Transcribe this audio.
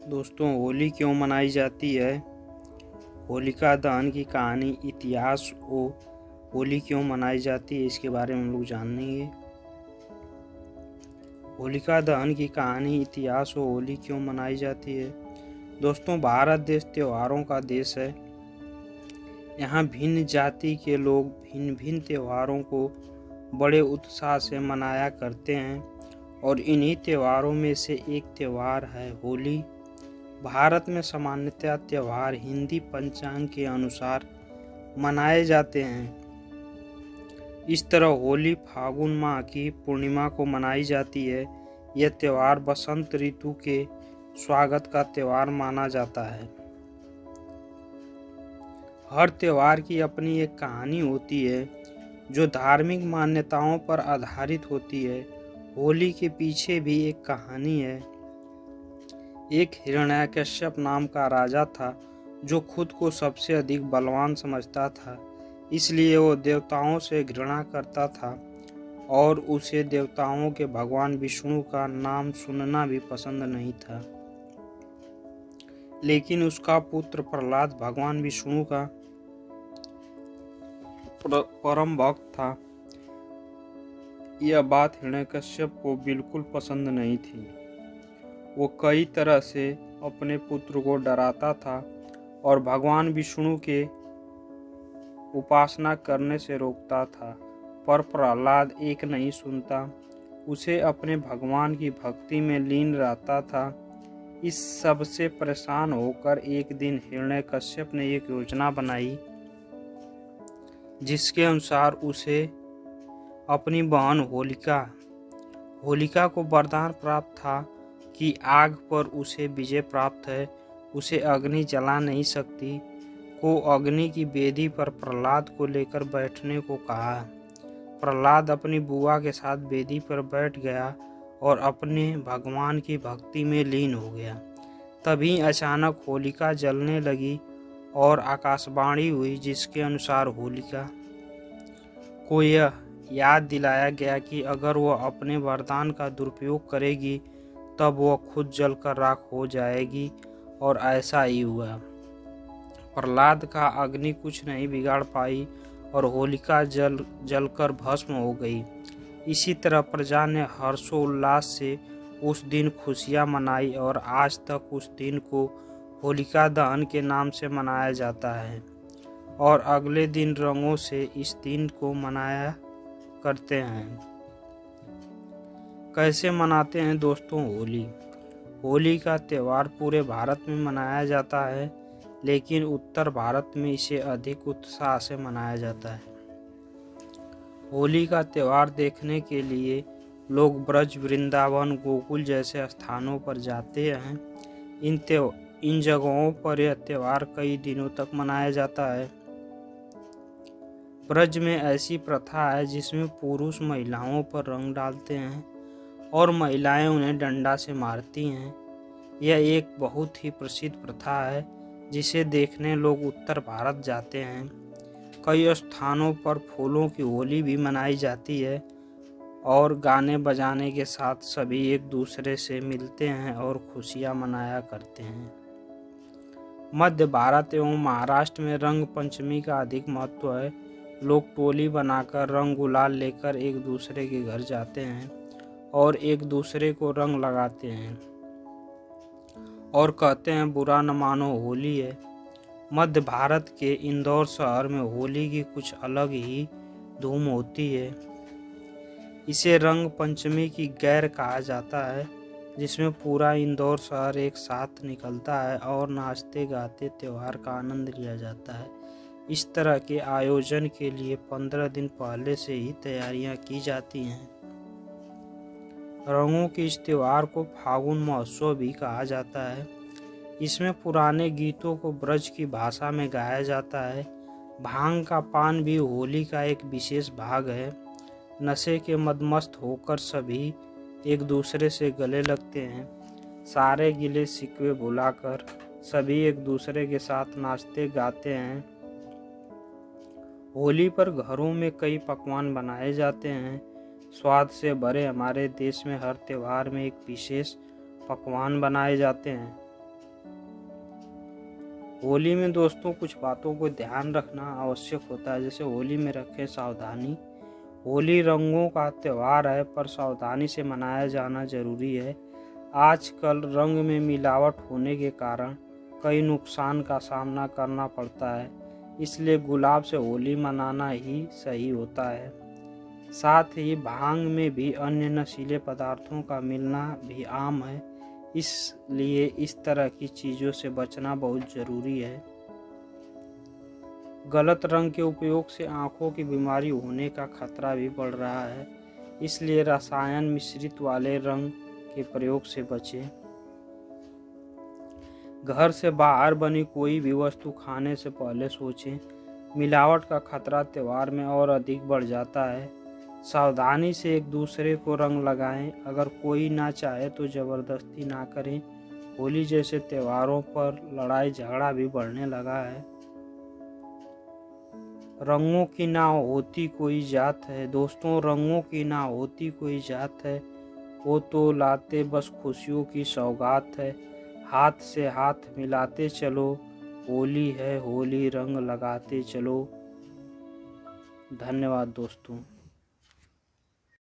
दोस्तों, होली क्यों मनाई जाती है? होलिका दहन की कहानी, इतिहास और होली क्यों मनाई जाती है, इसके बारे में हम लोग जानेंगे। होलिका दहन की कहानी, इतिहास और होली क्यों मनाई जाती है। दोस्तों, भारत देश त्योहारों का देश है। यहाँ भिन्न जाति के लोग भिन्न भिन्न त्योहारों को बड़े उत्साह से मनाया करते हैं और इन्हीं त्योहारों में से एक त्योहार है होली। भारत में सामान्यतः त्योहार हिंदी पंचांग के अनुसार मनाए जाते हैं। इस तरह होली फागुन माह की पूर्णिमा को मनाई जाती है। यह त्योहार बसंत ऋतु के स्वागत का त्योहार माना जाता है। हर त्योहार की अपनी एक कहानी होती है जो धार्मिक मान्यताओं पर आधारित होती है। होली के पीछे भी एक कहानी है। एक हिरण्यकश्यप नाम का राजा था जो खुद को सबसे अधिक बलवान समझता था, इसलिए वो देवताओं से घृणा करता था और उसे देवताओं के भगवान विष्णु का नाम सुनना भी पसंद नहीं था। लेकिन उसका पुत्र प्रहलाद भगवान विष्णु का परम भक्त था। यह बात हिरण्यकश्यप को बिल्कुल पसंद नहीं थी। वो कई तरह से अपने पुत्र को डराता था और भगवान विष्णु के उपासना करने से रोकता था, पर प्रहलाद एक नहीं सुनता। उसे अपने भगवान की भक्ति में लीन रहता था। इस सब से परेशान होकर एक दिन हिरण्यकश्यप ने एक योजना बनाई, जिसके अनुसार उसे अपनी बहन होलिका को वरदान प्राप्त था कि आग पर उसे विजय प्राप्त है। उसे अग्नि जला नहीं सकती। को अग्नि की वेदी पर प्रहलाद को लेकर बैठने को कहा। प्रहलाद अपनी बुआ के साथ वेदी पर बैठ गया और अपने भगवान की भक्ति में लीन हो गया। तभी अचानक होलिका जलने लगी और आकाशवाणी हुई, जिसके अनुसार होलिका को यह याद दिलाया गया कि अगर वह अपने वरदान का दुरुपयोग करेगी तब वह खुद जलकर राख हो जाएगी, और ऐसा ही हुआ। प्रहलाद का अग्नि कुछ नहीं बिगाड़ पाई और होलिका जलकर भस्म हो गई। इसी तरह प्रजा ने हर्षोल्लास से उस दिन खुशियां मनाई और आज तक उस दिन को होलिका दहन के नाम से मनाया जाता है और अगले दिन रंगों से इस दिन को मनाया करते हैं। कैसे मनाते हैं दोस्तों होली? होली का त्यौहार पूरे भारत में मनाया जाता है, लेकिन उत्तर भारत में इसे अधिक उत्साह से मनाया जाता है। होली का त्यौहार देखने के लिए लोग ब्रज, वृंदावन, गोकुल जैसे स्थानों पर जाते हैं। इन जगहों पर यह त्यौहार कई दिनों तक मनाया जाता है। ब्रज में ऐसी प्रथा है जिसमें पुरुष महिलाओं पर रंग डालते हैं और महिलाएं उन्हें डंडा से मारती हैं। यह एक बहुत ही प्रसिद्ध प्रथा है जिसे देखने लोग उत्तर भारत जाते हैं। कई स्थानों पर फूलों की होली भी मनाई जाती है और गाने बजाने के साथ सभी एक दूसरे से मिलते हैं और खुशियां मनाया करते हैं। मध्य भारत एवं महाराष्ट्र में रंग पंचमी का अधिक महत्व है। लोग टोली बनाकर रंग गुलाल लेकर एक दूसरे के घर जाते हैं और एक दूसरे को रंग लगाते हैं और कहते हैं बुरा न मानो होली है। मध्य भारत के इंदौर शहर में होली की कुछ अलग ही धूम होती है। इसे रंग पंचमी की गैर कहा जाता है, जिसमें पूरा इंदौर शहर एक साथ निकलता है और नाचते गाते त्योहार का आनंद लिया जाता है। इस तरह के आयोजन के लिए 15 दिन पहले से ही तैयारियां की जाती हैं। रंगों के इस त्योहार को फागुन महोत्सव भी कहा जाता है। इसमें पुराने गीतों को ब्रज की भाषा में गाया जाता है। भांग का पान भी होली का एक विशेष भाग है। नशे के मदमस्त होकर सभी एक दूसरे से गले लगते हैं। सारे गिले शिकवे भुलाकर सभी एक दूसरे के साथ नाचते गाते हैं। होली पर घरों में कई पकवान बनाए जाते हैं। स्वाद से भरे हमारे देश में हर त्योहार में एक विशेष पकवान बनाए जाते हैं। होली में दोस्तों कुछ बातों को ध्यान रखना आवश्यक होता है, जैसे होली में रखें सावधानी। होली रंगों का त्यौहार है, पर सावधानी से मनाया जाना जरूरी है। आजकल रंग में मिलावट होने के कारण कई नुकसान का सामना करना पड़ता है, इसलिए गुलाब से होली मनाना ही सही होता है। साथ ही भांग में भी अन्य नशीले पदार्थों का मिलना भी आम है, इसलिए इस तरह की चीज़ों से बचना बहुत ज़रूरी है। गलत रंग के उपयोग से आंखों की बीमारी होने का खतरा भी बढ़ रहा है, इसलिए रसायन मिश्रित वाले रंग के प्रयोग से बचें। घर से बाहर बनी कोई भी वस्तु खाने से पहले सोचें, मिलावट का खतरा त्योहार में और अधिक बढ़ जाता है। सावधानी से एक दूसरे को रंग लगाएं, अगर कोई ना चाहे तो ज़बरदस्ती ना करें। होली जैसे त्योहारों पर लड़ाई झगड़ा भी बढ़ने लगा है। रंगों की ना होती कोई जात है दोस्तों, रंगों की ना होती कोई जात है, वो तो लाते बस खुशियों की सौगात है। हाथ से हाथ मिलाते चलो, होली है होली रंग लगाते चलो। धन्यवाद दोस्तों।